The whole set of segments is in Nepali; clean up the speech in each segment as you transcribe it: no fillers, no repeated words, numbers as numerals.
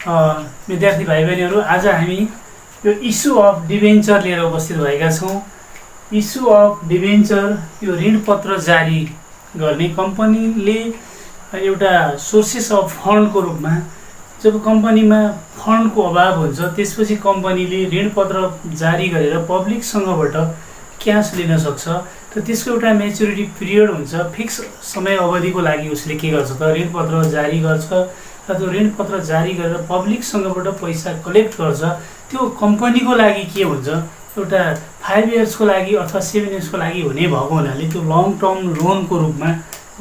विद्यार्थी भाइ बहिनीहरू, आज हामी यो इस्यु अफ डिबेन्चर लिएर उपस्थित भएका छौँ। इस्यु अफ डिबेन्चर यो ऋणपत्र जारी गर्ने कम्पनीले एउटा सोर्सेस अफ फन्डको रूपमा, जब कम्पनीमा फन्डको अभाव हुन्छ त्यसपछि कम्पनीले ऋणपत्र जारी गरेर पब्लिकसँगबाट क्यास लिन सक्छ। र त्यसको एउटा मेच्युरिटी पिरियड हुन्छ, फिक्स समय अवधिको लागि उसले के गर्छ त ऋणपत्र जारी गर्छ र त्यो ऋणपत्र जारी गरेर पब्लिकसँगबाट पैसा कलेक्ट गर्छ। त्यो कम्पनीको लागि के हुन्छ, एउटा 5 इयर्सको लागि अथवा 7 इयर्सको लागि हुने भएको हुनाले त्यो लङ टर्म लोनको रूपमा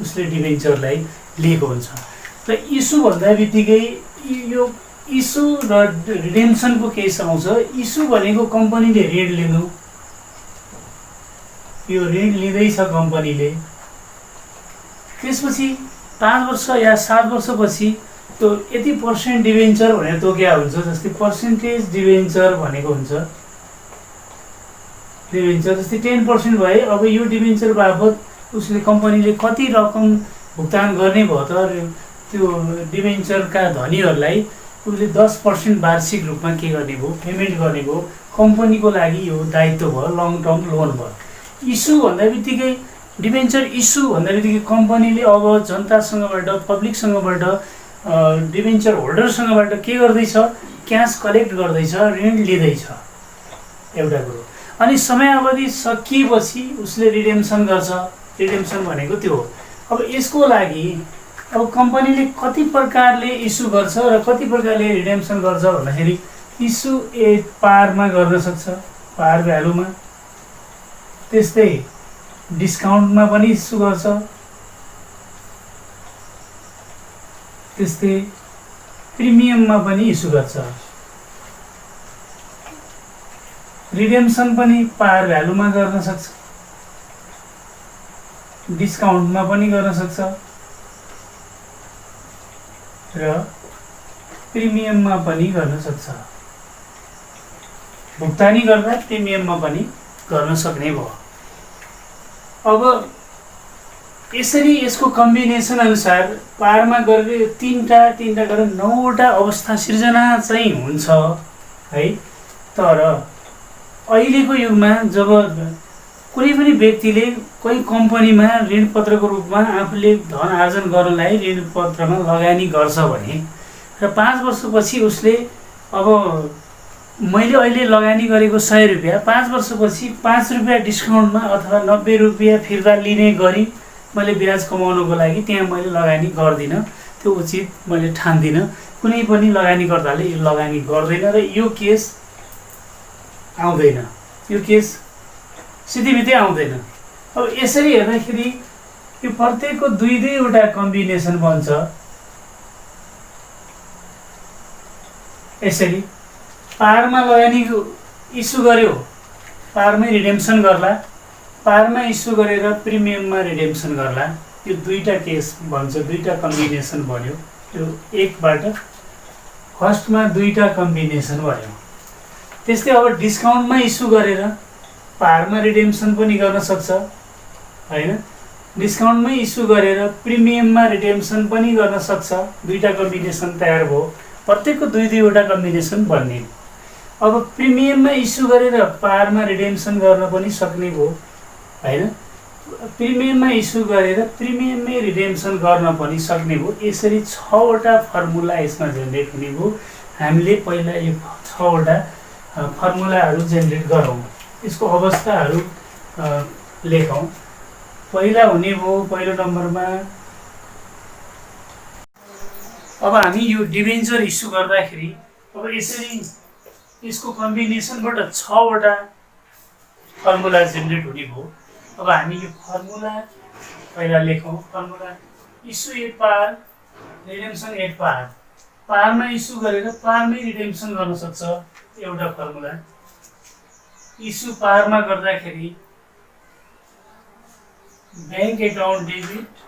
उसले डिबेन्चरलाई लिएको हुन्छ। र इस्यु भन्दा बित्तिकै यो इस्यु र रिडेम्सनको केस आउँछ। इस्यु भनेको कम्पनीले ऋण लिनु, यो ऋण लिँदैछ कम्पनीले, त्यसपछि 5 वर्ष या 7 वर्षपछि त्यो यति पर्सेन्ट डिबेन्चर भनेर तोक्या हुन्छ। जस्तै पर्सेन्टेज डिबेन्चर भनेको हुन्छ, डिबेन्चर जस्तै 10% भए अब यो डिबेन्चर बाबत उसले कम्पनीले कति रकम भुक्तान गर्ने भयो त त्यो डिबेन्चरका धनीहरूलाई उसले 10% वार्षिक रूपमा के गर्ने भयो, पेमेन्ट गर्ने भयो। कम्पनीको लागि यो दायित्व भयो, लङ टर्म लोन भयो। इस्यु भन्दा बित्तिकै डिबेन्चर इस्यु भन्दा बित्तिकै कम्पनीले अब जनतासँगबाट, पब्लिकसँगबाट, डिबेन्चर होल्डरसँगबाट के गर्दैछ, क्यास कलेक्ट गर्दैछ, ऋण लिँदैछ एउटा कुरो। अनि समयावधि सकिएपछि उसले रिडेम्सन गर्छ। रिडेम्सन भनेको त्यो हो। अब यसको लागि अब कम्पनीले कति प्रकारले इस्यु गर्छ र कति प्रकारले रिडेम्सन गर्छ भन्दाखेरि इस्यु एट पारमा गर्न सक्छ, पार भ्यालुमा। त्यस्तै डिस्काउन्टमा पनि इस्यु गर्छ, त्यस्तै प्रिमियममा पनि इस्यु गर्छ। रिडेम्सन पनि पार भ्यालुमा गर्न सक्छ, डिस्काउन्टमा पनि गर्न सक्छ र प्रिमियममा पनि गर्न सक्छ। भुक्तानी गर्दा प्रिमियममा पनि गर्न सक्ने भयो। अब यसरी यसको कम्बिनेसन अनुसार पारमा गरेर तीनटा गरेर 9वटा अवस्था सिर्जना चाहिँ हुन्छ है। तर अहिलेको युगमा जब कुनै पनि व्यक्तिले कोही कम्पनीमा ऋणपत्रको रूपमा आफूले धन आर्जन गर्नलाई ऋणपत्रमा लगानी गर्छ भने र 5 वर्षपछि उसले अब मैले अहिले लगानी गरेको 100 रुपियाँ 5 वर्षपछि 5 रुपियाँ डिस्काउन्टमा अथवा 90 रुपियाँ फिर्ता लिने गरी मैले ब्याज कमाउनको लागि त्यहाँ मैले लगानी गर्दिनँ, त्यो उचित मैले ठान्दिनँ। कुनै पनि लगानीकर्ताले यो लगानी गर्दैन र यो केस आउँदैन, यो केस सिधैमिधै आउँदैन। अब यसरी हेर्दाखेरि यो प्रत्येकको 2-2वटा कम्बिनेसन बन्छ। यसरी पारमा लगानी इस्यु गर्यो, पारमै रिडेम्सन गर्ला, पारमा इस्यु गरेर प्रिमियममा रिडेम्सन गर्ला। यो 2टा केस भन्छ, 2टा कम्बिनेसन बन्यो। यो एकबाट फर्स्टमा 2टा कम्बिनेसन भयो। त्यस्तै अब डिस्काउन्टमा इस्यु गरेर पारमा रिडेम्सन पनि गर्न सक्छ हैन, डिस्काउन्टमै इस्यु गरेर प्रिमियममा रिडेम्सन पनि गर्न सक्छ। 2टा कम्बिनेसन तयार भयो, प्रत्येकको 2-2वटा कम्बिनेसन बन्ने। अब प्रिमियममा इस्यु गरेर पारमा रिडेम्सन गर्न पनि सक्ने भयो हैन, प्रिमियममा इस्यु गरेर प्रिमियममै रिडेम्सन गर्न पनि सक्ने भयो। यसरी 6वटा फर्मुला यसमा जेनेरेट हुने भयो। हामीले पहिला यो 6वटा फर्मुलाहरू जेनेरेट गरौँ, यसको अवस्थाहरू लेखौँ। पहिला हुने भयो, पहिलो नम्बरमा अब हामी यो डिबेन्चर इस्यु गर्दाखेरि अब यसरी यसको कम्बिनेसनबाट 6वटा फर्मुला जेनेरेट हुने भयो। अब हामी यो फर्मुला पहिला लेखौँ। Formula issue at par, redemption at par. पारमा इस्यु गरेर पारमै रिडेम्सन गर्न सक्छ, एउटा फर्मुला। इस्यु पारमा गर्दाखेरि bank account debit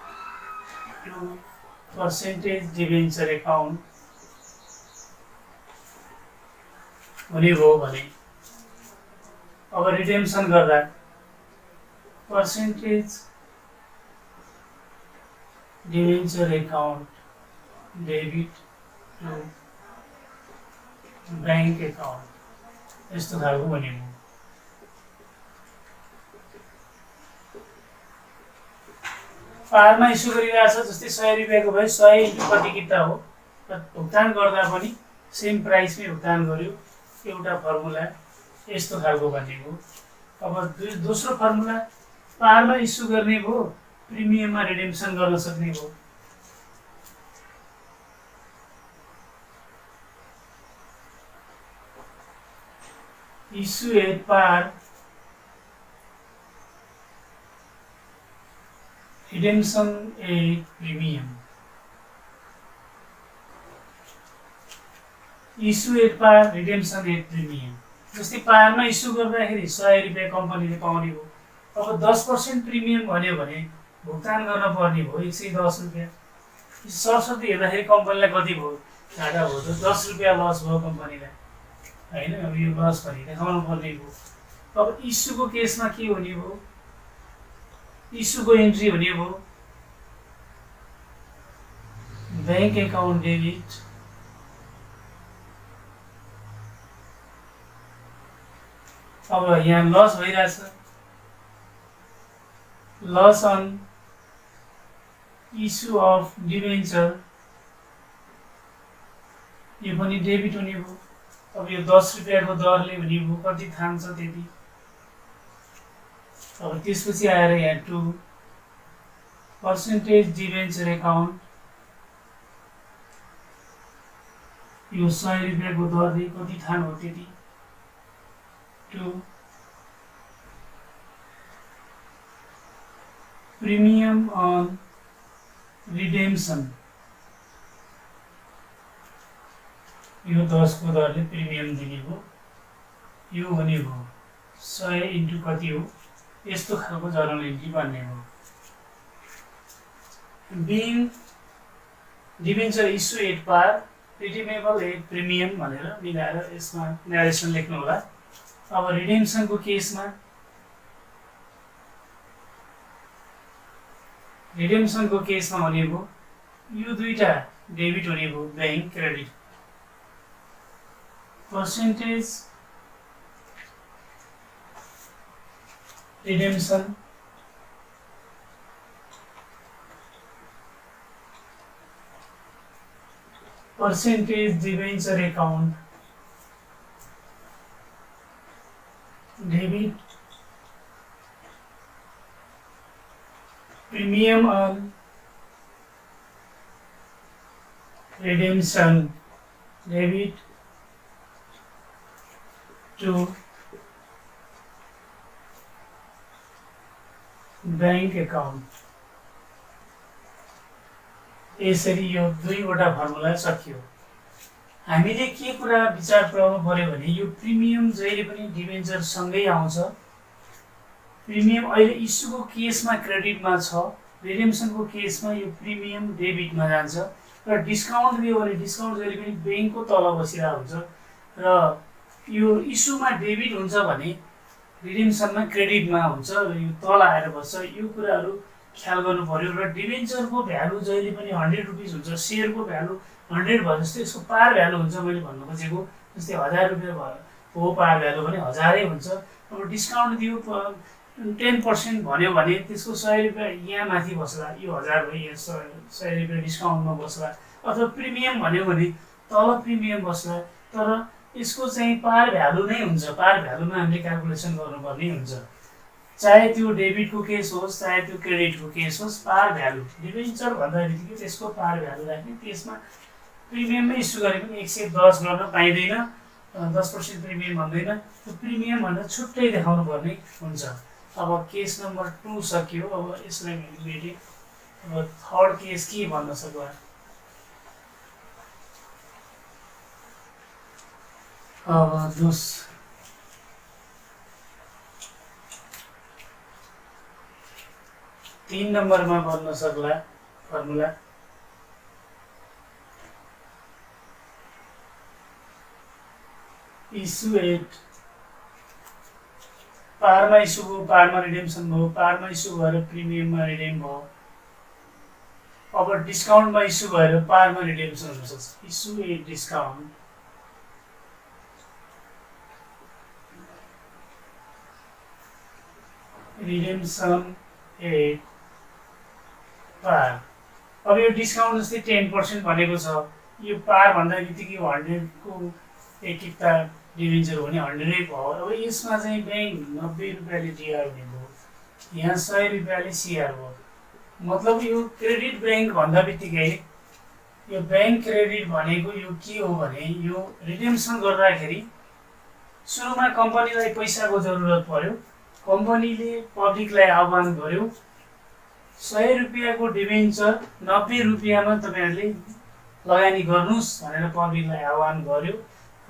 to percentage debenture account हुने भयो भने अब रिडेम्सन गर्दा percentage debenture account debit to bank account यस्तो खालको भनेको। पारमा इस्यु गरिरहेछ जस्तै 100 रुपियाँको भयो 100 इन्टु कति किता हो र भुक्तान गर्दा पनि सेम प्राइसमै भुक्तान गर्यो, एउटा फर्मुला यस्तो खालको भनेको। अब दोस्रो फर्मुला पारमा इस्यु गर्ने भयो प्रिमियममा रिडेम्सन गर्न सक्ने भयो। Issue at par redemption at premium. Issue at par redemption at premium. जस्तै पारमा इस्यु गर्दाखेरि 100 रुपियाँ कम्पनीले पाउने भयो। अब 10% प्रिमियम भन्यो भने भुक्तान गर्न पर्ने भयो 110 रुपियाँ। सरस्वती हेर्दाखेरि कम्पनीलाई कति भयो घाटा भयो त 10 रुपियाँ लस भयो कम्पनीलाई होइन। अब यो लस भने देखाउनु पर्ने भयो। अब इस्युको केसमा के हुने भयो, इस्युको एन्ट्री हुने भयो ब्याङ्क एकाउन्ट डेबिट अब यहाँ लस भइरहेछ, loss on issue of debenture यो पनि डेबिट हुने भयो। अब यो 10 रुपियाँको दरले हुने भयो कति थाम्छ त्यति। अब त्यसपछि आएर यहाँ 2 पर्सेन्टेज डिबेन्चर एकाउन्ट यो 100 रुपियाँको दरले कति थान हो त्यति 2 प्रिमियम अन रिडेम्सन यो 10 को दरले प्रिमियम दिने भयो। यो हुने भयो 100 इन्टु कति हो यस्तो खालको जर्नल एन्ट्री बन्ने भयो। Being debenture issue at par redeemable at premium भनेर मिलाएर यसमा न्यारेसन लेख्नु होला। अब रिडेम्सनको केसमा हुने भयो यो दुईटा डेबिट हुने भयो bank credit percentage redemption percentage debenture account debit premium on redemption debit to bank account. यसरी यो दुईवटा फर्मुला सकियो। हामीले के कुरा विचार पुर्याउनु पर्यो भने यो प्रिमियम जहिले पनि डिबेन्चर सँगै आउँछ। प्रिमियम अहिले इस्युको केसमा क्रेडिटमा छ, रिडेम्सनको केसमा यो प्रिमियम डेबिटमा जान्छ र डिस्काउन्ट दियो भने डिस्काउन्ट जहिले पनि ब्याङ्कको तल बसिरहेको हुन्छ र यो इस्युमा डेबिट हुन्छ भने रिडेम्सनमा क्रेडिटमा हुन्छ र यो तल आएर बस्छ। यो कुराहरू ख्याल गर्नु पर्यो र डिबेन्चरको भ्यालु जहिले पनि 100 रुपिस हुन्छ, सेयरको भ्यालु 100 भयो जस्तै यसको पार भ्यालु हुन्छ। मैले भन्नु खोजेको जस्तै 1000 रुपियाँ भयो हो पार भ्यालु पनि 1000 हुन्छ। अब डिस्काउन्ट दियो 10% भन्यो भने त्यसको 100 रुपियाँ यहाँ माथि बस्ला, यो 1000 भयो यहाँ 100 रुपियाँ डिस्काउन्टमा बस्ला। अथवा प्रिमियम भन्यो भने तल प्रिमियम बस्ला, तर यसको चाहिँ पार भ्यालु नै हुन्छ। पार भ्यालुमा हामीले क्यालकुलेसन गर्नुपर्ने हुन्छ, चाहे त्यो डेबिटको केस होस् चाहे त्यो क्रेडिटको केस होस्। पार भ्यालु डिबेन्चर भन्दा बित्तिकै त्यसको पार भ्यालु राख्ने। त्यसमा प्रिमियममै इस्यु गरे पनि 110 गर्न पाइँदैन, 10% प्रिमियम भन्दैन। त्यो प्रिमियम भन्दा छुट्टै देखाउनु पर्ने हुन्छ। अब केस नम्बर 2 सकियो। अब यसलाई भेटेँ। अब थर्ड केस के भन्न सक्ला। अब 3 नम्बरमा भन्न सक्ला फर्मुला। इस्यु एट पारमा इस्यु भयो, पारमा रिडेम्सन भयो, पारमा इस्यु भएर प्रिमियममा रिडेम भयो। अब डिस्काउन्टमा इस्यु भएर पारमा रिडेम्सन हुनसक्छ। Issue at discount redemption at par. अब यो डिस्काउन्ट जस्तै 10% भनेको छ, यो पार भन्दा बित्तिकै 100 को एक किता डिभेन्चर हो भने 100 भयो। अब यसमा चाहिँ ब्याङ्क 90 रुपियाँले डिआर हुने भयो, यहाँ 100 रुपियाँले सिआर भयो। मतलब यो क्रेडिट ब्याङ्क भन्दा बित्तिकै यो ब्याङ्क क्रेडिट भनेको यो के हो भने यो रिडेम्सन गर्दाखेरि सुरुमा कम्पनीलाई पैसाको जरुरत पर्यो, कम्पनीले पब्लिकलाई आह्वान गर्यो 100 रुपियाँको डिभेन्चर 90 रुपियाँमा तपाईँहरूले लगानी गर्नुहोस् भनेर पब्लिकलाई आह्वान गर्यो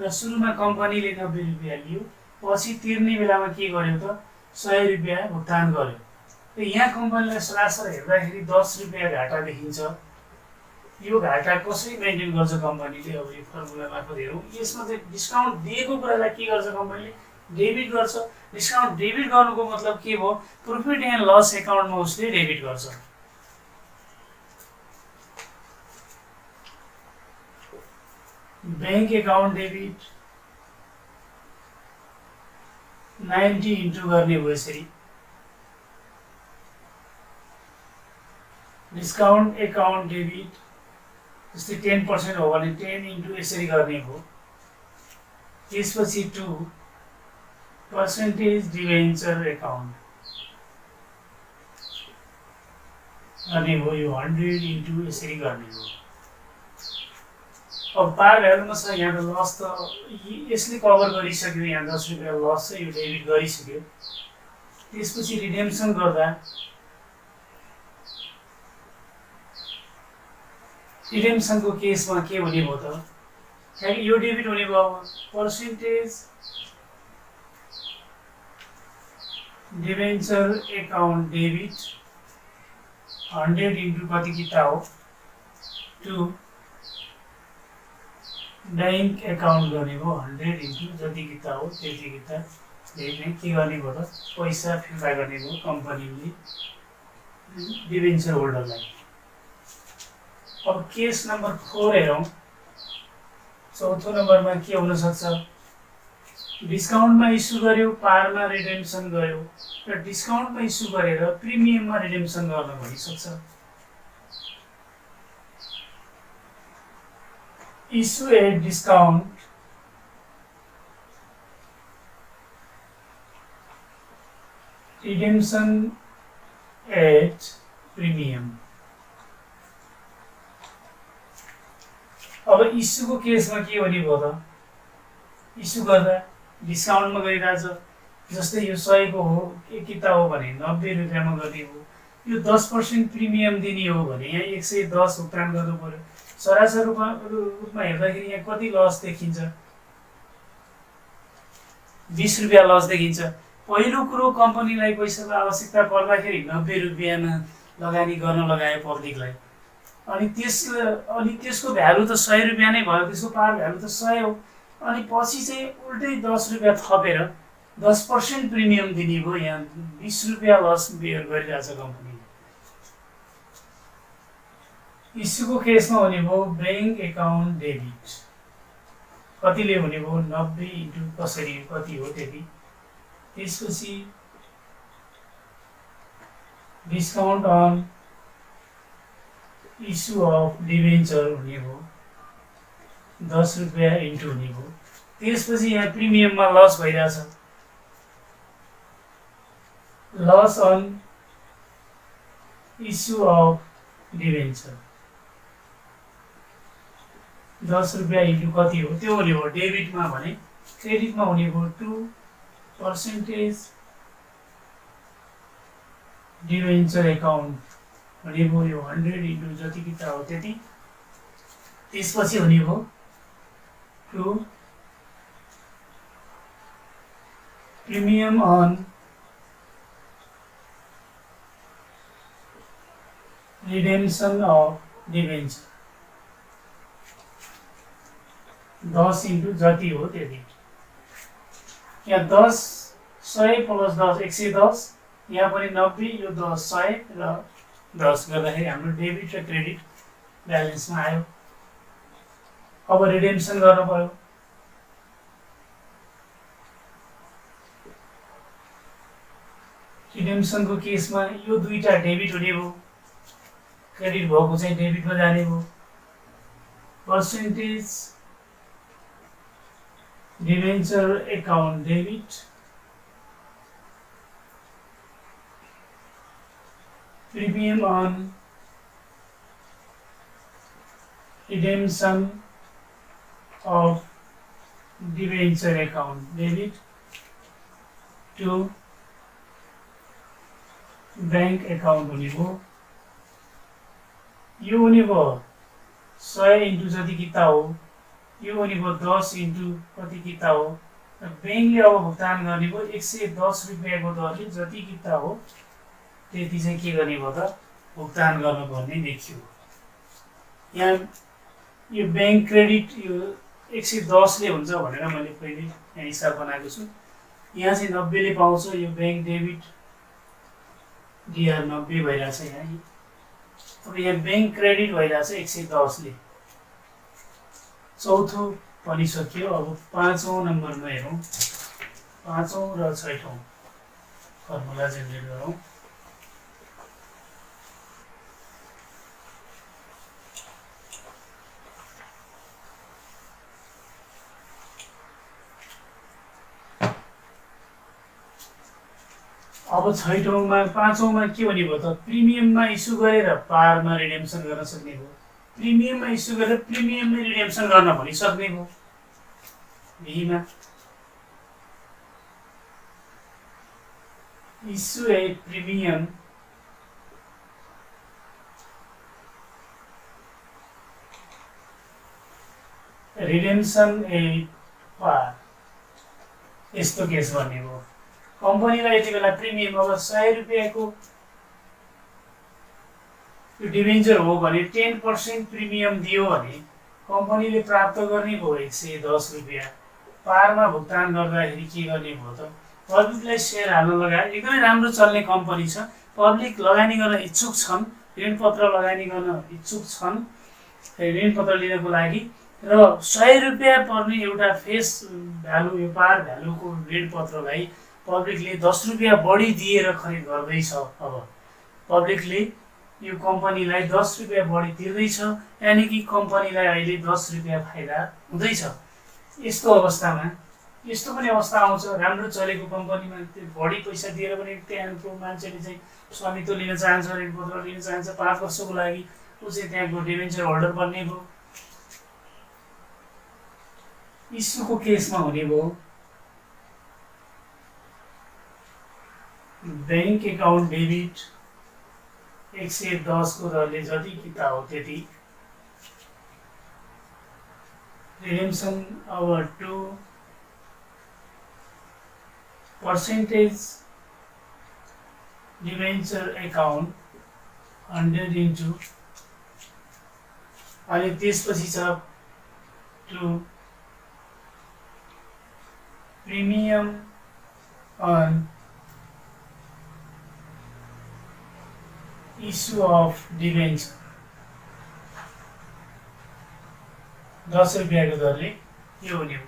र सुरुमा कम्पनीले 90 रुपियाँ लियो, पछि तिर्ने बेलामा के गर्यो त 100 रुपियाँ भुक्तान गर्यो। र यहाँ कम्पनीलाई सरासर हेर्दाखेरि 10 रुपियाँ घाटा देखिन्छ। यो घाटा कसरी मेन्टेन गर्छ कम्पनीले, अब यो फर्मुला मार्फत हेरौँ। यसमा चाहिँ डिस्काउन्ट दिएको कुरालाई के गर्छ कम्पनीले, डेबिट गर्छ। डिस्काउन्ट डेबिट गर्नुको मतलब के भयो, प्रफिट एन्ड लस एकाउन्टमा उसले डेबिट गर्छ। ब्याङ्क एकाउन्ट डेबिट 90 इन्टु गर्ने भयो यसरी। डिस्काउन्ट एकाउन्ट डेबिट जस्तै 10% हो भने 10 इन्टु यसरी गर्ने हो। त्यसपछि 2% डिभेन्चर एकाउन्ट गर्ने हो, यो 100 इन्टु यसरी गर्ने हो। अब पार भ्यालुमा छ, यहाँ त लस त यसले कभर गरिसक्यो, यहाँ 10 रुपियाँ लस चाहिँ यो डेबिट गरिसक्यो। त्यसपछि रिडेम्सन गर्दा रिडेम्सनको केसमा के हुने भयो त, किनकि यो डेबिट हुने भयो, percentage debenture account debit 100 into कति किता हो 2 ब्याङ्क एकाउन्ट गर्ने भयो 100 इन्टु जति किता हो त्यति किता के गर्ने भयो त पैसा फिर्ता गर्ने भयो कम्पनीले डिभेन्चर होल्डरलाई। अब केस नम्बर 4 हेरौँ। चौथो नम्बरमा के हुन सक्छ, डिस्काउन्टमा इस्यु गर्यो, पारमा रिडेम्सन गर्यो र डिस्काउन्टमा इस्यु गरेर प्रिमियममा रिडेम्सन गर्न भनिसक्छ। Issue at discount redemption at premium. अब इस्युको केसमा के हुने भयो त, इस्यु गर्दा डिस्काउन्टमा गरिरहेछ, जस्तै यो 100 को हो एक किता हो भने 90 रुपियाँमा गर्ने हो। यो 10% प्रिमियम दिने हो भने यहाँ 110 भुक्तान गर्नु पर्यो। सरासर रूपमा हेर्दाखेरि यहाँ कति लस देखिन्छ, 20 रुपियाँ लस देखिन्छ। पहिलो कुरो कम्पनीलाई पैसाको आवश्यकता पर्दाखेरि 90 रुपियाँमा लगानी गर्न लगायो पब्लिकलाई, अनि त्यसको भ्यालु त 100 रुपियाँ नै भयो, त्यसको पार भ्यालु त 100 हो। अनि पछि चाहिँ उल्टै 10 रुपियाँ थपेर 10% प्रिमियम दिने भयो, यहाँ 20 रुपियाँ लस बेयर गरिरहेछ कम्पनीले। इस्युको केसमा हुने भयो ब्याङ्क एकाउन्ट डेबिट, कतिले हुने भयो 90 इन्टु कसरी कति हो त्यति। त्यसपछि discount on issue of debenture हुने भयो 10 रुपियाँ इन्टु हुने भयो। त्यसपछि यहाँ प्रिमियममा लस भइरहेछ, loss on issue of debenture 10 रुपियाँ इन्टु कति हो त्यो हुने भयो डेबिटमा। भने क्रेडिटमा हुने भयो 2% डिभेन्चर एकाउन्ट हुने भयो, यो 100 इन्टु जति किता हो त्यति। त्यसपछि हुने भयो 2 premium on redemption of debenture 10 into जति हो त्यति। यहाँ 10 100 प्लस 10 110, यहाँ पनि 90, यो 10 100 र 10 गर्दाखेरि हाम्रो डेबिट र क्रेडिट ब्यालेन्समा आयो। अब रिडेम्सन गर्नु पर्यो। रिडेम्सनको केसमा यो दुईटा डेबिट हुने भयो, क्रेडिट भएको चाहिँ डेबिटमा जाने भयो। Percentage debenture account debit, premium on redemption of debenture account debit to bank account हुने भयो। यो हुने भयो 100 इन्टु जति किता हो, यो हुने भयो 10 इन्टु कति किता हो। बैंकले अब भुक्तान गर्ने भयो 110 रुपियाँको दरले जति किता हो त्यति चाहिँ के गर्ने भयो त भुक्तान गर्नुपर्ने देखियो। यहाँ यो बैंक क्रेडिट यो 110 ले हुन्छ भनेर मैले पहिले यहाँ हिसाब बनाएको छु। यहाँ चाहिँ 90 ले पाउँछ, यो बैंक डेबिट डिआर 90 भइरहेछ यहाँ। अब यहाँ बैंक क्रेडिट भइरहेछ 110 ले। चौथो पनि सकियो। अब पाँचौं नम्बरमा हेरौँ, पाँचौं र छैठौं फर्मुला जेनेरेट गरौँ। अब छैठौंमा पाँचौंमा के हुने भयो त प्रिमियममा इस्यु गरेर पारमा रिडेम्सन गर्न सक्ने भयो। प्रिमियममा इस्यु गरेर प्रिमियममै रिडेम्सन गर्न भनिसक्ने भयो। बीमा इस्यु ए प्रिमियम रिडेम्सन ए पार, यस्तो केस भन्ने भयो। कम्पनीलाई यति बेला प्रिमियम अब 100 रुपियाँको यो डिबेन्चर हो भने 10% प्रिमियम दियो भने कम्पनीले प्राप्त गर्ने भयो 110 रुपियाँ। पारमा भुक्तान गर्दाखेरि के गर्ने भयो त पब्लिकलाई सेयर हाल्न लगाए। एकदमै राम्रो चल्ने कम्पनी छ, पब्लिक लगानी गर्न इच्छुक छन्, ऋणपत्र लगानी गर्न इच्छुक छन् ऋणपत्र लिनको लागि। र 100 रुपियाँ पर्ने एउटा फेस भ्यालु यो पार भ्यालुको ऋणपत्रलाई पब्लिकले 10 रुपियाँ बढी दिएर खरिद गर्दैछ। अब पब्लिकले यो कम्पनीलाई 10 रुपियाँ बढी तिर्दैछ, यानि कि कम्पनीलाई अहिले 10 रुपियाँ फाइदा हुँदैछ। यस्तो अवस्थामा यस्तो पनि अवस्था आउँछ राम्रो चलेको कम्पनीमा बढी पैसा दिएर पनि त्यहाँको मान्छेले चाहिँ स्वामित्व लिन चाहन्छ, ऋणपत्र लिन चाहन्छ 5 वर्षको लागि, ऊ चाहिँ त्यहाँको डिबेन्चर होल्डर बन्ने भयो। इस्युको केसमा हुने भयो बैंक अकाउन्ट डेबिट 110 को दरले जति किता हो त्यति, redemption over 2 percentage debenture account 100 into, अनि त्यसपछि छ 2 premium on issue of debenture 10 रुपियाँको दरले यो हुने हो।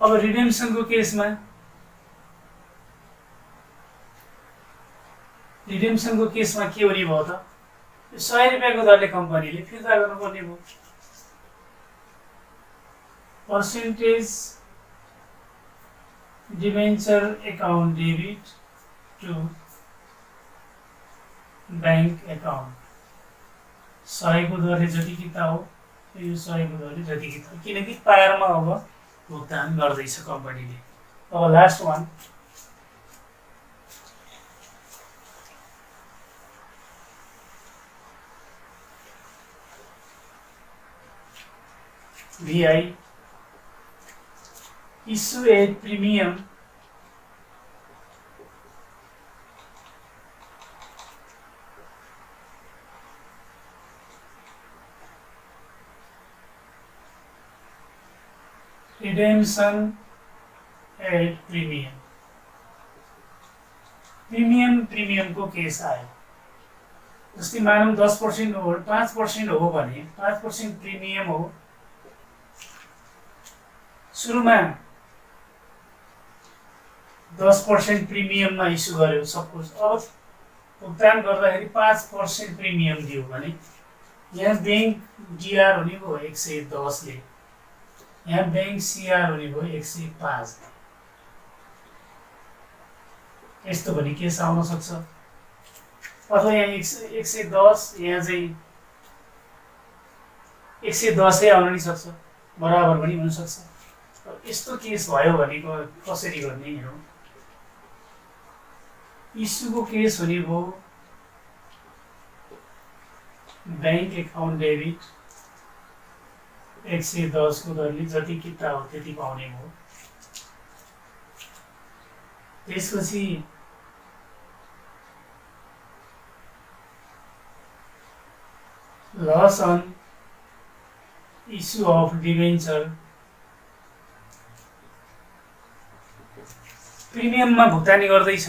अब रिडेम्सनको केसमा के हुने भयो त 100 रुपियाँको दरले कम्पनीले फिर्ता गर्नुपर्ने भयो। Percentage debenture account debit to bank account 100 को दरले जति किता हो यो 100 को दरले जति किता, किनकि पारमा अब भुक्तान गर्दैछ कम्पनीले। अब last one VI issue a premium redemption at premium। Premium को केस आयो। जस्तै मानौँ 10% हो 5% हो भने 5% प्रिमियम हो। सुरुमा 10% प्रिमियममा इस्यु गर्यो सपोज, अब भुक्तान गर्दाखेरि 5% प्रिमियम दियो भने यहाँ ब्याङ्क डिआर हुने भयो 110 ले, यहाँ ब्याङ्क सिआर हुने भयो 105। यस्तो भने केस आउन सक्छ, अथवा यहाँ 110 यहाँ चाहिँ 110 आउन नि सक्छ, बराबर पनि हुनसक्छ। यस्तो केस भयो भने कसरी गर्ने हेरौँ। इस्युको केस हुने भयो ब्याङ्क एकाउन्ट डेबिट 110 को दरले जति किता हो त्यति पाउने भयो। त्यसपछि loss on issue of debenture, प्रिमियममा भुक्तानी गर्दैछ,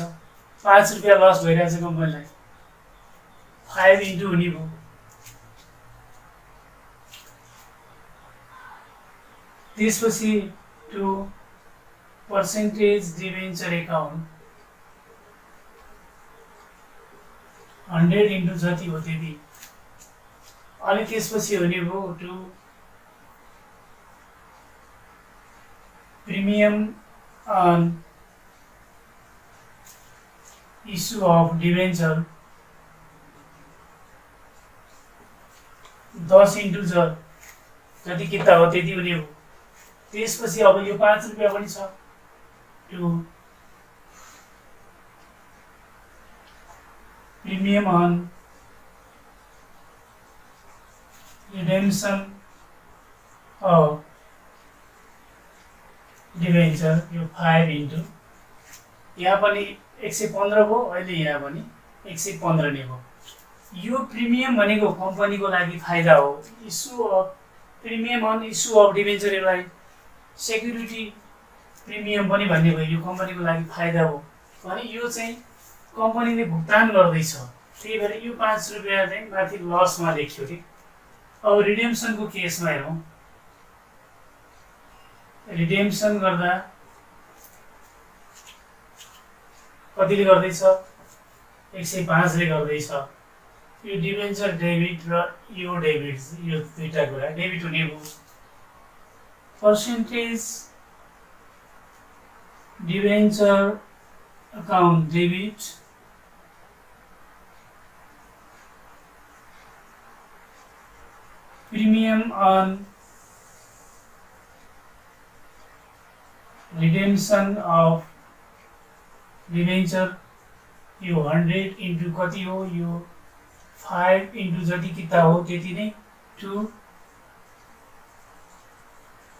5 रुपियाँ लस भइरहेछ कम्पनीलाई, 5 इन्टु हुने भयो। त्यसपछि to percentage debenture account 100 into जति हो त्यति, अनि त्यसपछि हुने भयो to premium on issue of debenture 10 into जति किता हो त्यति हुने हो। त्यसपछि अब यो 5 रुपियाँ पनि छ, to premium on redemption of debenture, यो 5 इन्टु यहाँ पनि 115 भयो, अहिले यहाँ पनि 115 नै भयो। यो प्रिमियम भनेको कम्पनीको लागि फाइदा हो। Issue of premium on issue of debenture, यसलाई सेक्युरिटी प्रिमियम पनि भन्ने भयो, यो कम्पनीको लागि फाइदा हो भने यो चाहिँ कम्पनीले भुक्तान गर्दैछ, त्यही भएर यो 5 रुपियाँ चाहिँ माथि लसमा लेख्यो कि। अब रिडेम्सनको केसमा हेरौँ, रिडेम्सन गर्दा कतिले गर्दैछ, 105 ले गर्दैछ। यो डिभेन्चर डेबिट र यो डेबिट, यो दुईटा कुरा डेबिट हुने भयो। Percentage debenture account debit premium on redemption of debenture, यो 100 इन्टु कति हो, यो 5 इन्टु जति किता हो त्यति नै, टु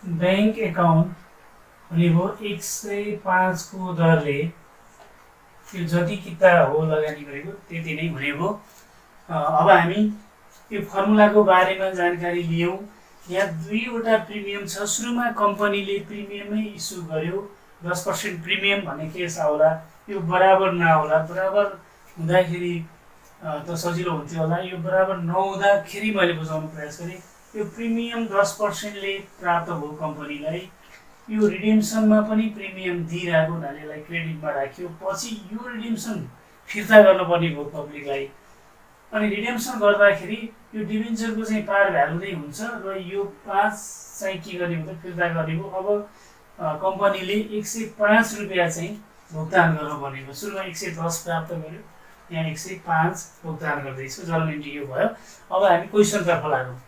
ब्याङ्क एकाउन्ट हुने भयो 105 को दरले, यो जति किता हो लगानी गरेको त्यति नै हुने भयो। अब हामी यो फर्मुलाको बारेमा जानकारी लियौँ। यहाँ दुईवटा प्रिमियम छ। सुरुमा कम्पनीले प्रिमियमै इस्यु गर्यो, 10% प्रिमियम भन्ने केस आउला, यो बराबर नआउला, बराबर हुँदाखेरि त सजिलो हुन्थ्यो होला। यो बराबर नहुँदाखेरि मैले बुझाउनु प्रयास गरेँ, यो प्रिमियम 10%ले प्राप्त भयो कम्पनीलाई, यो रिडेम्सनमा पनि प्रिमियम दिइरहेको हुनाले यसलाई क्रेडिटमा राख्यो, पछि यो रिडेम्सन फिर्ता गर्नुपर्ने भयो पब्लिकलाई। अनि रिडेम्सन गर्दाखेरि यो डिभेन्चरको चाहिँ पार भ्यालु नै हुन्छ र यो 5 चाहिँ के गर्ने हुन्छ, फिर्ता गर्ने भयो। अब कम्पनीले 105 रुपियाँ चाहिँ भुक्तान गर्नुपर्ने भयो। सुरुमा 110 प्राप्त गर्यो, यहाँ 105 भुक्तान गर्दैछ, जर्नल इन्ट्री यो भयो। अब हामी क्वेसनतर्फ लागौँ।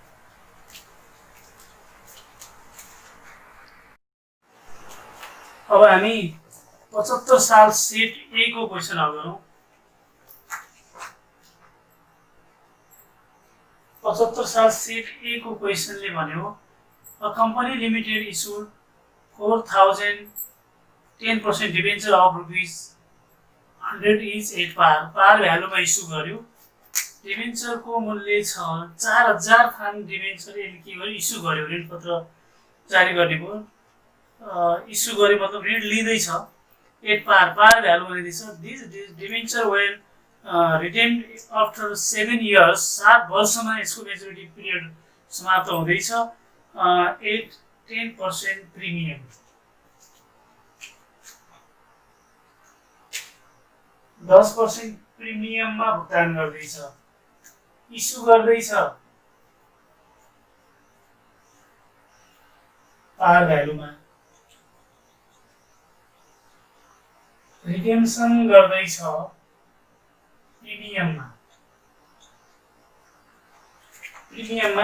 अब हामी 75 साल सेट ए को क्वेसन हल गरौँ। 75 साल सेट ए को क्वेसनले भन्यो, a company limited issued 4000 10% debenture of ₹100 each at par, par भ्यालुमा issue गर्यो। डिभेन्चरको मूल्य छ 4000 थान डिभेन्चर के गर्यो, इस्यु गर्यो, ऋणपत्र जारी गर्ने भयो। इस्यु गरे मतलब ऋण लिँदैछ, एट पार, पार भ्यालु लिँदैछ। This debenture were redeemed after 7 years, 7 वर्षमा यसको मेच्युरिटी पिरियड समाप्त हुँदैछ। 10% प्रिमियम, 10% प्रिमियममा भुक्तान गर्दैछ, इस्यु गर्दैछ पार भ्यालुमा, रिडेम्सन गर्दैछ प्रिमियममा,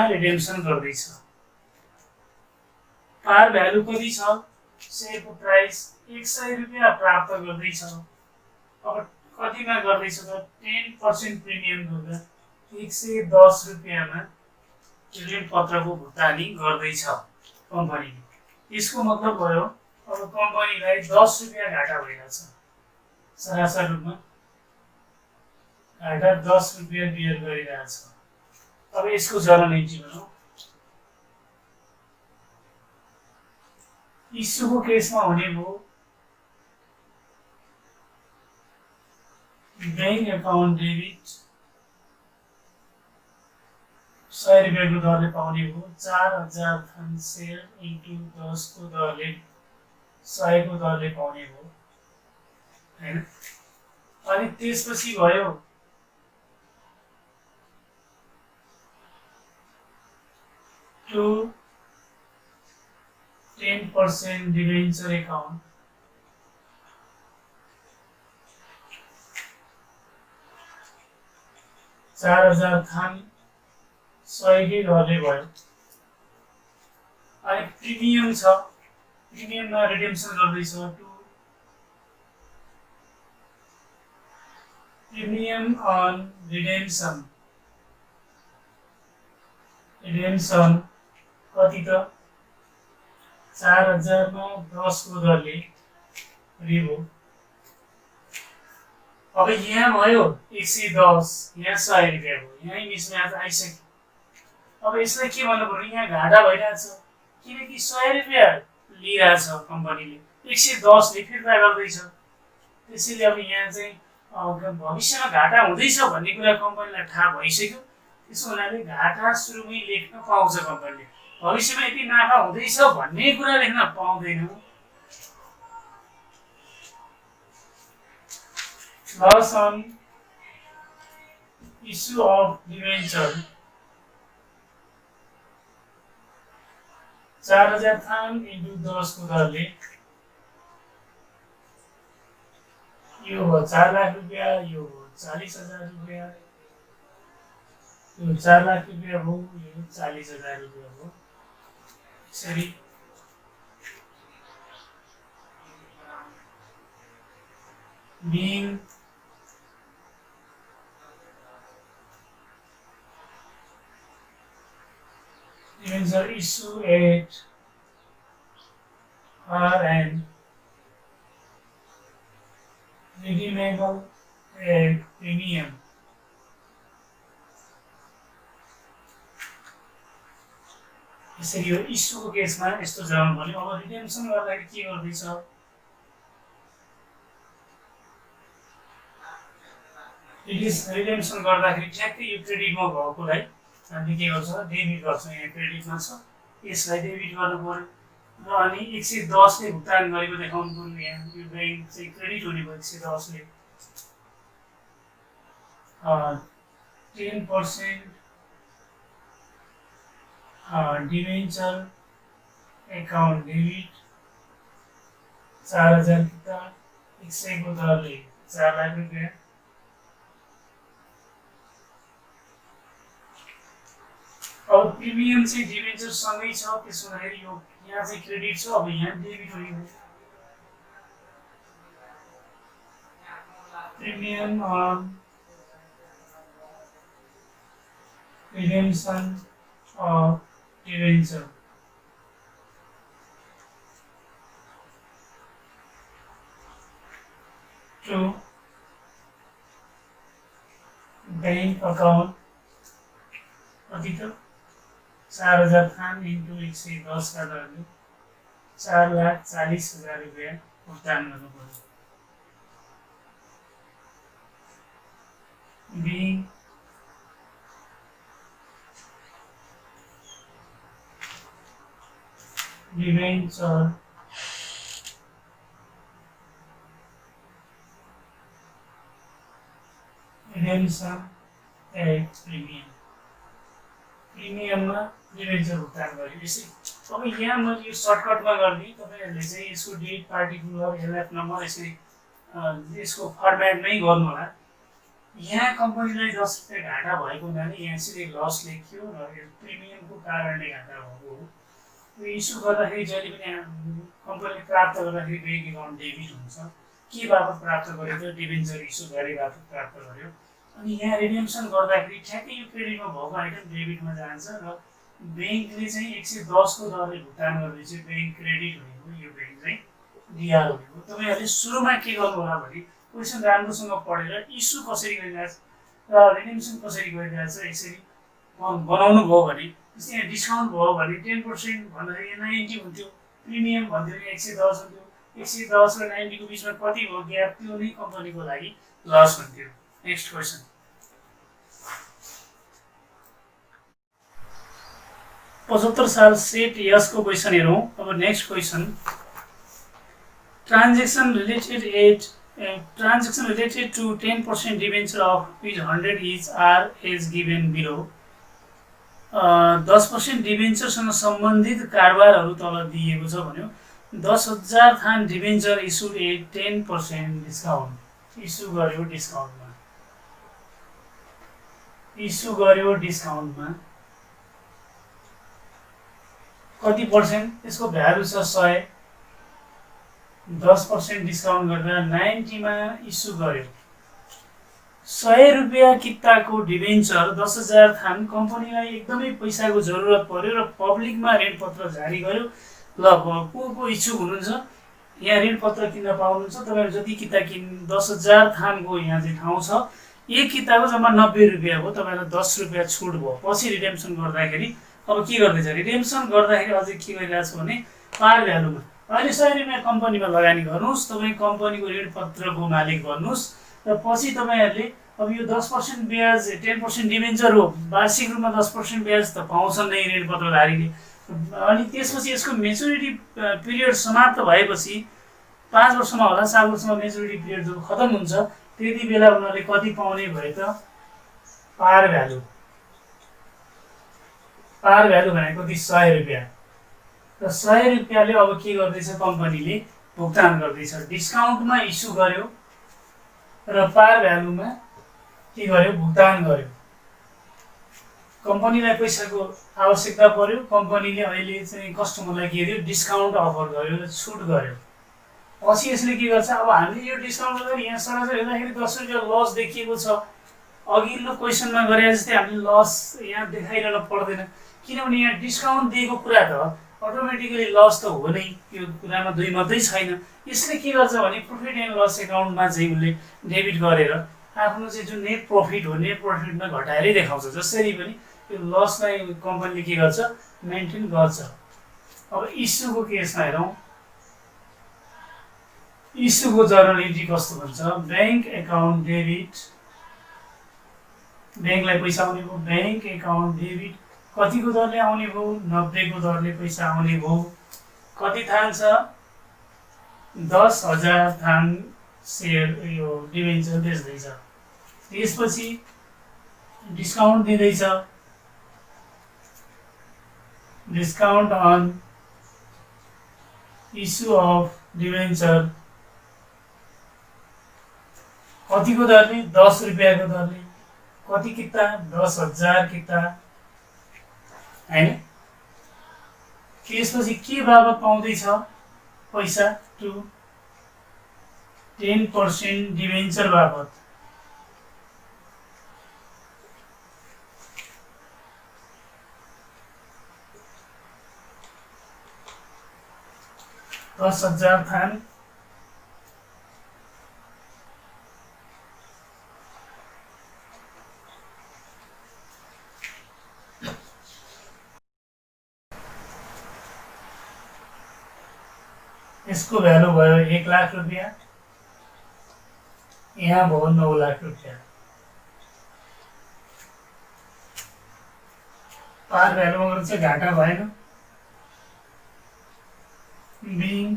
रिडेम्सन गर्दैछ। पार भ्यालु कति छ, सेयरको प्राइस 100 रुपियाँ प्राप्त गर्दैछ। अब कतिमा गर्दैछ त 10% प्रिमियम गर्दा 110 रुपियाँमा ऋण पत्रको भुक्तानी गर्दैछ कम्पनीले। यसको मतलब भयो अब कम्पनीलाई 10 रुपियाँ घाटा भइरहेछ, सरासर रूपमा घाटा 10 रुपियाँ बियर गरिरहेछ। अब यसको जर्नल एन्ट्री बनाऊ। इस्युको केसमा हुने भयो बैंक एकाउन्ट डेबिट 100 रुपियाँको दरले पाउने भयो, 4000 थन सेयर इन्टु 10 को दरले 100 को दरले पाउने भयो हैन। अनि त्यसपछि भयो टु 10% डिबेन्चर एकाउन्ट, चार हजार थान 100 कै दरले भयो। अनि प्रिमियम छ, प्रिमियममा रिडेम्सन गर्दैछ to premium on redemption, redemption कति त 4000 मा 10 को दरले रिभो। अब यहाँ भयो 110, यहाँ 100 रुपियाँ भयो, यहीँ मिसम्याच आइसक्यो। अब यसलाई के भन्नु पर्यो, यहाँ घाटा भइरहेछ किनकि 100 रुपियाँ लिइरहेछ कम्पनीले, 110ले फिर्ता गर्दैछ। त्यसैले अब यहाँ चाहिँ भविष्यमा घाटा हुँदैछ भन्ने कुरा कम्पनीलाई थाहा भइसक्यो। त्यसो हुनाले घाटा सुरुमै लेख्न पाउँछ कम्पनीले, भविष्यमा यति नाफा हुँदैछ भन्ने कुरा लेख्न पाउँदैन। Loss on issue of debenture 4000 थान इन्टु 10 को दरले यो हो 4 लाख रुपियाँ, यो हो 40,000 रुपियाँ, यो 4 लाख रुपियाँ हो, यो 40,000 रुपियाँ हो। यसरी being debenture issue at and redeemable at premium. यसरी यो इस्युको केसमा यस्तो जर्नल भन्यो। अब रिडेम्सन गर्दाखेरि के गर्दैछ, रिडेम्सन गर्दाखेरि ठ्याक्कै यो क्रेडिटमा भएकोलाई हामीले के गर्छ, डेबिट गर्छौँ। यहाँ क्रेडिटमा छ, यसलाई डेबिट गर्नु पर्यो र अनि 110ले भुक्तान गरेको देखाउनु पर्यो। यहाँ यो बैंक चाहिँ क्रेडिट हुने भयो 110ले। 10% डिबेन्चर एकाउन्ट डेबिट 4000 किता 100 को दरले 4 लाख रुपियाँ। अब प्रिमियम चाहिँ डिबेन्चर सँगै छ, त्यसो हुँदाखेरि यो यहाँ चाहिँ क्रेडिट छ, अब यहाँ डेबिट हुने भयो। Premium on redemption of debenture to bank account कति त 4000 थान इन्टु 110 का दरले 4,40,000 रुपियाँ भुक्तान गर्नु पर्यो। being debenture redemption at premium, प्रिमियममा डिबेन्चर भुक्तान गर्यो। यसरी अब यहाँ मैले यो सर्टकटमा गरिदिएँ, तपाईँहरूले चाहिँ यसको डेट पार्टिकुलर एलएफ नम्बर यसरी यसको फर्मेटमै गर्नु होला। यहाँ कम्पनीलाई 10 रुपियाँ घाटा भएको हुनाले यहाँ यसरी लस लेखियो र यो प्रिमियमको कारणले घाटा भएको हो। यो इस्यु गर्दाखेरि जहिले पनि कम्पनीले प्राप्त गर्दाखेरि ब्याङ्क एकाउन्ट डेबिट हुन्छ। के बापत प्राप्त गर्यो त डिबेन्चर इस्यु गरे बापत प्राप्त गर्यो। अनि यहाँ रिडेम्सन गर्दाखेरि ठ्याक्कै यो क्रेडिटमा भएको आइटम डेबिटमा जान्छ र ब्याङ्कले चाहिँ 110 को दरले भुक्तान गर्दैछ। ब्याङ्क क्रेडिट भनेको यो ब्याङ्क चाहिँ डिआर भनेको। तपाईँहरूले सुरुमा के गर्नु होला भने क्वेसन राम्रोसँग पढेर इस्यु कसरी गरिरहेछ र रिडेम्सन कसरी गरिरहेछ यसरी बनाउनु भयो भने, जस्तै यहाँ डिस्काउन्ट भयो भने 10% भन्दाखेरि 90 हुन्थ्यो, प्रिमियम भन्थ्यो 110 हुन्थ्यो। 110 र 90 को बिचमा कति भयो ग्याप, त्यो नै कम्पनीको लागि लस हुन्थ्यो। नेक्स्ट क्वेसन, पचहत्तर साल सेट यसको क्वेसन हेरौँ। अब next question, transaction related to 10% debenture of ₹100 each are as given below। 10% डिबेन्चरसँग सम्बन्धित कारोबारहरू तल दिएको छ भन्यो। 10,000 थान debenture issue at 10% discount, issue गर्यो डिस्काउन्टमा कति पर्सेन्ट, यसको भ्यालु छ 100, 10% डिस्काउन्ट गर्दा 90 मा इस्यु गर्यो। 100 रुपियाँ किताको डिबेन्चर 10,000 थान कम्पनीलाई एकदमै पैसाको जरुरत पर्यो र पब्लिकमा ऋणपत्र जारी गर्यो। ल को इच्छुक हुनुहुन्छ यहाँ ऋणपत्र किन्न पाउनुहुन्छ। तपाईँहरू जति किता 10,000 थानको यहाँ चाहिँ ठाउँ छ, एक किताको जम्मा 90 रुपियाँ भयो, तपाईँलाई 10 रुपियाँ छुट भयो। पछि रिडेम्सन गर्दाखेरि अब के गर्दैछ, रिडेम्सन गर्दाखेरि अझै के गरिरहेछ भने पार भ्यालुमा अहिले 100 रुपियाँ कम्पनीमा लगानी गर्नुहोस्, तपाईँ कम्पनीको ऋणपत्रको मालिक बन्नुहोस् र पछि तपाईँहरूले अब यो 10% ब्याज 10% डिबेन्चर हो, वार्षिक रूपमा 10% ब्याज त पाउँछन् नै ऋणपत्रधारीले। अनि त्यसपछि यसको मेच्युरिटी पिरियड समाप्त भएपछि 5 वर्षमा होला, 7 वर्षमा मेच्युरिटी पिरियड जब खतम हुन्छ त्यति बेला उनीहरूले कति पाउने भयो त पार भ्यालु भनेको कति 100 रुपियाँ र 100 रुपियाँले अब के गर्दैछ कम्पनीले भुक्तान गर्दैछ। डिस्काउन्टमा इस्यु गर्यो र पार भ्यालुमा के गर्यो भुक्तान गर्यो। कम्पनीलाई पैसाको आवश्यकता पर्यो, कम्पनीले अहिले चाहिँ कस्टमरलाई के दियो डिस्काउन्ट अफर गर्यो र छुट गर्यो। पछि यसले के गर्छ, अब हामीले यो डिस्काउन्ट गर्दा यहाँ सरासरी हेर्दाखेरि 10 रुपियाँ लस देखिएको छ। अघिल्लो क्वेसनमा गरे जस्तै हामीले लस यहाँ देखाइरहन पर्दैन, किनभने यहाँ डिस्काउन्ट दिएको कुरा त अटोमेटिकली लस त हो नै, यो कुरामा दुई मात्रै छैन। यसले के गर्छ भने प्रफिट एन्ड लस एकाउन्टमा चाहिँ उसले डेबिट गरेर आफ्नो चाहिँ जुन नेट प्रफिट हो नेट प्रफिटमा घटाएरै देखाउँछ। जसरी पनि यो लसलाई कम्पनीले के गर्छ मेन्टेन गर्छ। अब इस्युको केसमा हेरौँ, इस्युको जर्नल एन्ट्री कस्तो भन्छ, ब्याङ्क एकाउन्ट डेबिट, ब्याङ्कलाई पैसा आउने भयो, ब्याङ्क एकाउन्ट डेबिट कतिको दरले आउने भयो 90 को दरले पैसा आउने भयो। कति थान छ 10,000 थान सेयर यो डिबेन्चर बेच्दैछ। त्यसपछि डिस्काउन्ट दिँदैछ, discount on issue of debenture कतिको दरले 10 रुपियाँको दरले, कति किता 10,000 किता हैन। त्यसपछि के बाबत पाउँदैछ पैसा टु 10% डिबेन्चर बाबत। दस 10,000 थान यसको भ्यालु भयो 1 लाख रुपियाँ, यहाँ भयो 9 लाख रुपियाँ। पार भ्यालुमा गर्नु चाहिँ घाटा भएन। Being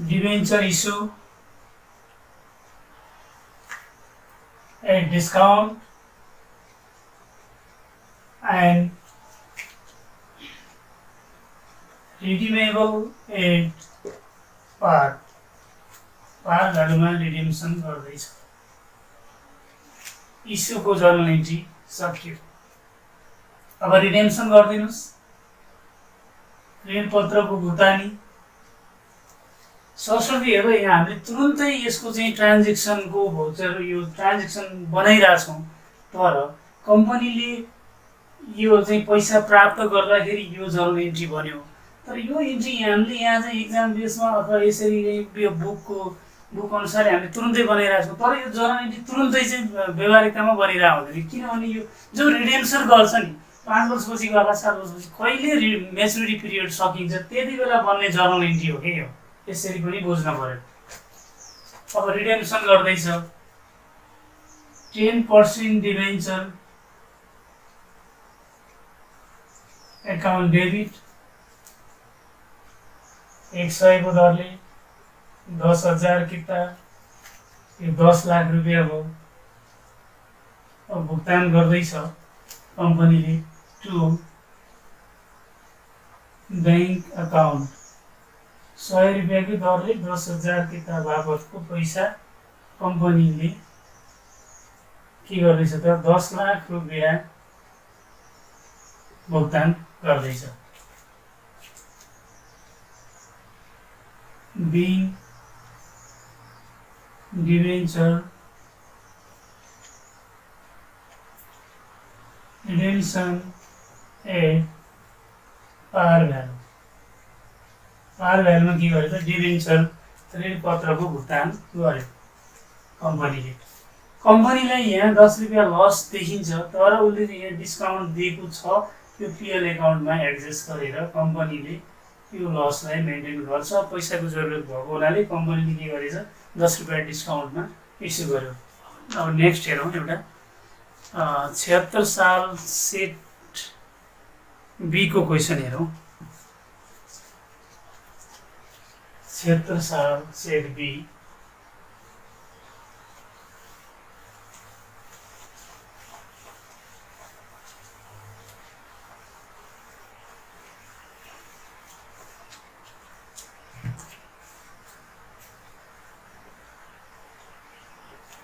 debenture issue a discount and redeemable at par भ्यालुमा रिडिम्सन गर्दैछ। इस्युको जर्नल एन्ट्री सक्यो। अब रिडेम्सन गरिदिनुस्। ऋणपत्रको भुक्तानी सरस्वती हेर, यहाँ हामीले तुरुन्तै यसको चाहिँ ट्रान्जेक्सनको भोचर यो ट्रान्जेक्सन बनाइरहेछौँ, तर कम्पनीले यो चाहिँ पैसा प्राप्त गर्दाखेरि यो जर्नल एन्ट्री बन्यो। तर यो एन्ट्री हामीले यहाँ चाहिँ इक्जाम बेसमा अथवा यसरी यो बुक अनुसार हामीले तुरुन्तै बनाइरहेको छौँ, तर यो जर्नल एन्ट्री तुरुन्तै चाहिँ व्यवहारिकतामा बनिरहेको हुँदैन। किनभने यो जो रिडेम्सन गर्छ नि 5 वर्षपछि गर्ला 7 वर्षपछि कहिले मेच्युरिटी पिरियड सकिन्छ त्यति बेला बन्ने जर्नल एन्ट्री हो कि यो, यसरी पनि बुझ्न पर्यो। अब रिडेम्सन गर्दैछ 10% डिभेन्चर एकाउन्ट डेबिट 100 को दरले 10,000 किता यो 10 लाख रुपियाँ भयो। अब भुक्तान गर्दैछ कम्पनीले टु बैंक अकाउन्ट 100 रुपियाँको दरले 10,000 किता बापतको पैसा कम्पनीले के गर्दैछ त 10 लाख रुपियाँ भुक्तान गर्दैछ। being debenture redemption at par value। par value में के गर्यो त डिबेन्चर ऋणपत्रको भुक्तान गर्यो कम्पनीले। कम्पनीलाई यहाँ 10 रुपियाँ लस देखिन्छ, तर उसले यहाँ डिस्काउन्ट दिएको छ, यो पिएल एकाउन्टमा एडजस्ट गरेर कम्पनीले यो लसलाई मेन्टेन गर्छ। पैसाको जरुरत भएको हुनाले कम्पनीले के गरेछ 10 रुपियाँ डिस्काउन्टमा इस्यु गर्यो। अब नेक्स्ट हेरौँ एउटा 76 साल सेट बी को क्वेसन हेरौँ। 76 साल सेट बी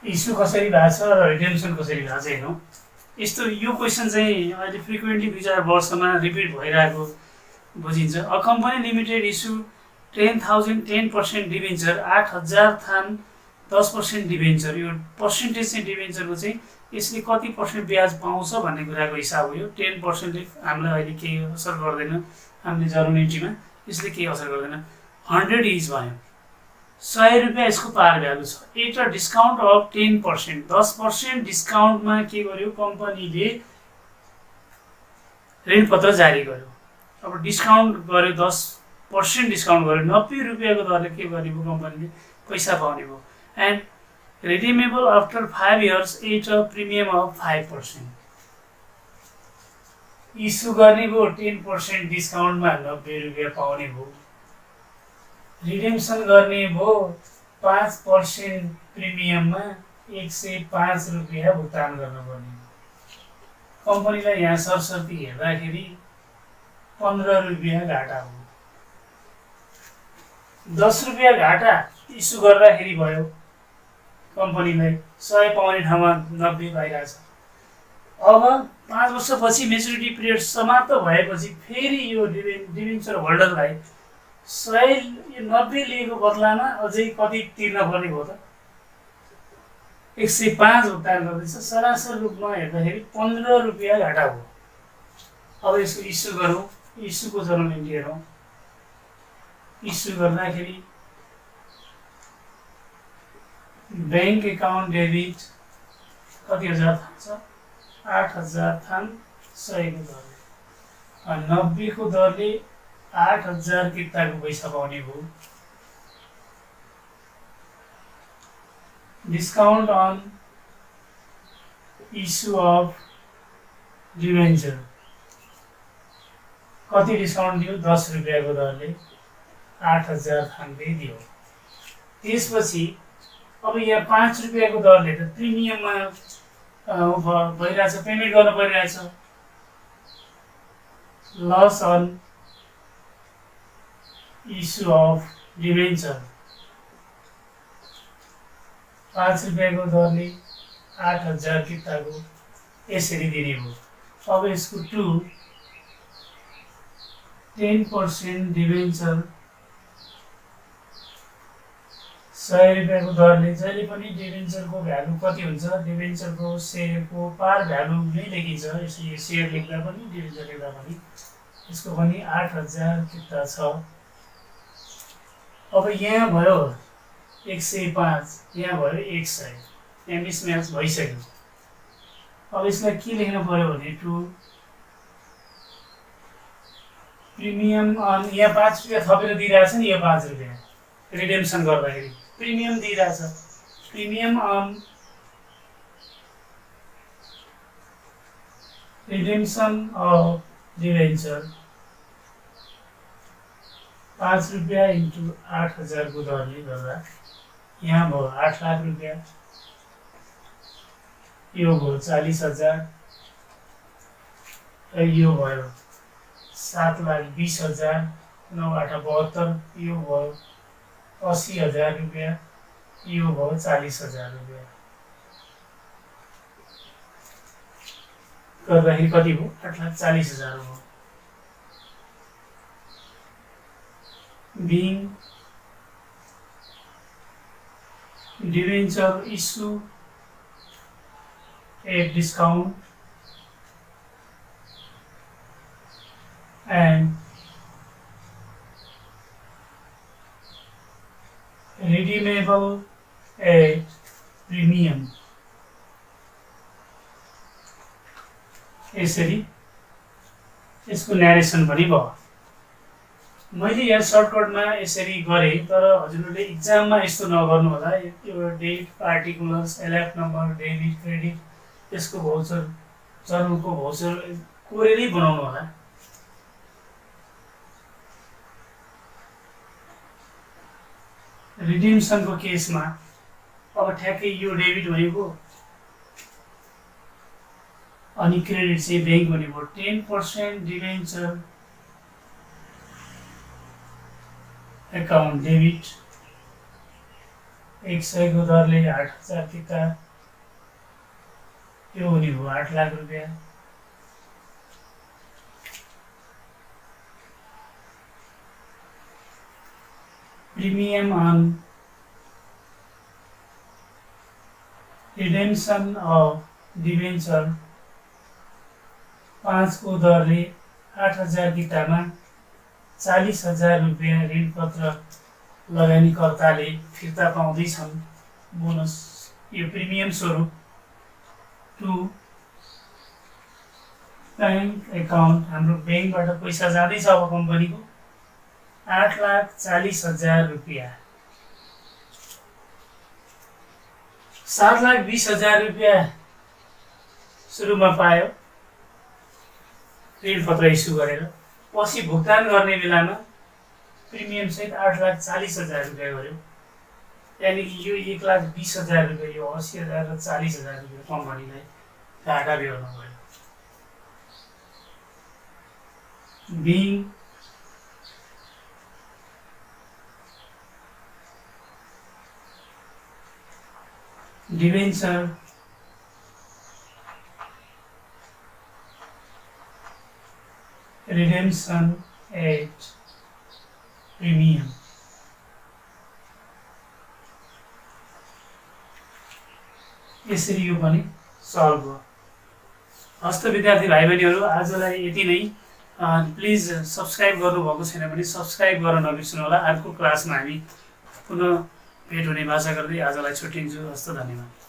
इस्यु कसरी भएको छ र रिडेम्सन कसरी भएको छ हेरौँ। यस्तो यो क्वेसन चाहिँ अहिले फ्रिक्वेन्टली 2-4 वर्षमा रिपिट भइरहेको बुझिन्छ। A company limited issue 10% debenture 8,000 थान 10% डिभेन्चर। यो पर्सेन्टेज चाहिँ डिभेन्चरको चाहिँ यसले कति पर्सेन्ट ब्याज पाउँछ भन्ने कुराको हिसाब हो। यो 10%ले हामीलाई अहिले केही असर गर्दैन, हामीले जर्नल एन्ट्रीमा यसले केही असर गर्दैन। 100 इज भयो 100 रुपियाँ यसको पार भ्यालु छ। एट अ डिस्काउन्ट अफ 10%, 10% डिस्काउन्टमा के गर्यो कम्पनीले ऋणपत्र जारी गर्यो। अब डिस्काउन्ट गर्यो 10% डिस्काउन्ट गर्यो 90 रुपियाँको दरले के गर्ने भयो कम्पनीले पैसा पाउने भयो। And redeemable after 5 years at a premium of 5%। Issue गर्ने भयो 10% डिस्काउन्टमा 90 रुपियाँ पाउने भयो। रिडेम्सन गर्ने भयो 5% प्रिमियममा 105 रुपियाँ भुक्तान गर्नुपर्ने। कम्पनीलाई यहाँ सरसर्ती हेर्दाखेरि 15 रुपियाँ घाटा हो। 10 रुपियाँ घाटा इस्यु गर्दाखेरि भयो कम्पनीलाई 100 पाउने ठाउँमा 90 पाइरहेछ। अब 5 वर्षपछि मेच्युरिटी पिरियड समाप्त भएपछि फेरि यो डिबेन्चर होल्डरलाई 90 लिएको बदलामा अझै कति तिर्न पर्ने भयो त 105 भुक्तान गर्दैछ। सरासर रूपमा हेर्दाखेरि 15 रुपियाँ घाटा हो। अब यसको इस्यु गरौँ। इस्युको जर्नल एन्ट्री हेरौँ। इस्यु गर्दाखेरि बैंक एकाउन्ट डेबिट कति हजार थान छ 8,000 थान 100 को दरले 90 को दरले 8,000 किताको पैसा पाउने भयो। Discount on issue of debenture कति डिस्काउन्ट दियो 10 रुपियाँको दरले 8,000 थानकै दियो। त्यसपछि अब यहाँ 5 रुपियाँको दरले त प्रिमियममा भइरहेछ, पेमेन्ट गर्नु परिरहेछ। Loss on issue of debenture 5 रुपियाँको दरले 8,000 किताको यसरी दिने भयो। अब यसको 10% डिभेन्चर 100 रुपियाँको दरले जहिले पनि डिभेन्चरको भ्यालु कति हुन्छ, डिभेन्चरको सेयरको पार भ्यालु नै लेखिन्छ। यसरी सेयर लेख्दा पनि डिभेन्चर लेख्दा पनि यसको पनि 8,000 किता छ। अब यहाँ भयो 105, यहाँ भयो 100, यहाँ मिसम्याच भइसक्यो। अब यसलाई के लेख्नु पर्यो भने प्रिमियम अन, यहाँ 5 रुपियाँ थपेर दिइरहेछ नि, यो 5 रुपियाँ रिडेम्सन गर्दाखेरि प्रिमियम दिइरहेछ। Premium on redemption of debenture 5 रुपियाँ इन्टु 8,000 को दरले गर्दा यहाँ भयो 8 लाख रुपियाँ, यो भयो 40,000, यो भयो 7,20,000, 9,8,72, यो भयो 80,000 रुपियाँ, यो भयो 40,000 रुपियाँ। गर्दाखेरि कति भयो? 8,40,000 भयो। Being debenture issue at discount and redeemable at premium, यसरी यसको न्यारेसन पनि भयो। मैले यहाँ सर्टकटमा यसरी गरेँ, तर हजुरहरूले इक्जाममा यस्तो नगर्नु होला। यो date, particulars, LF number, debit, credit, यसको भाउचर, जर्नलको भाउचर कोरेरै बनाउनु होला। रिडिम्सनको केसमा अब ठ्याक्कै यो डेबिट भनेको अनि क्रेडिट चाहिँ ब्याङ्क भनेको 10% डिभेन्चर एकाउन्ट डेबिट 100 को दरले 8,000 किता, यो हुने भयो 8 लाख रुपियाँ। Premium on redemption of debenture 5 को दरले 8,000 कितामा 40,000 रुपियाँ ऋणपत्र लगानीकर्ताले फिर्ता पाउँदैछन्। बोनस यो प्रिमियम स्वरूप टु ब्याङ्क एकाउन्ट, हाम्रो ब्याङ्कबाट पैसा जाँदैछ अब कम्पनीको 8,40,000 रुपियाँ। 7,20,000 रुपियाँ सुरुमा पायो ऋणपत्र इस्यु गरेर, पछि भुक्तान गर्ने बेलामा प्रिमियम सहित 8,40,000 रुपियाँ गर्यो। यानि कि यो 1,20,000 रुपियाँ, यो 80,000 र 40,000 रुपियाँ कम्पनीलाई घाटा बेहोर्नु भयो। Being debenture redemption at premium, यसरी यो पनि सल्भ भयो। हस्त विद्यार्थी भाइ बहिनीहरू, आजलाई यति नै। प्लिज सब्सक्राइब गर्नुभएको छैन भने सब्सक्राइब गर्न नबिर्सनु होला। अर्को क्लासमा हामी पुनः भेट हुने आशा गर्दै आजलाई छुट्टिन्छु। हस्त, धन्यवाद।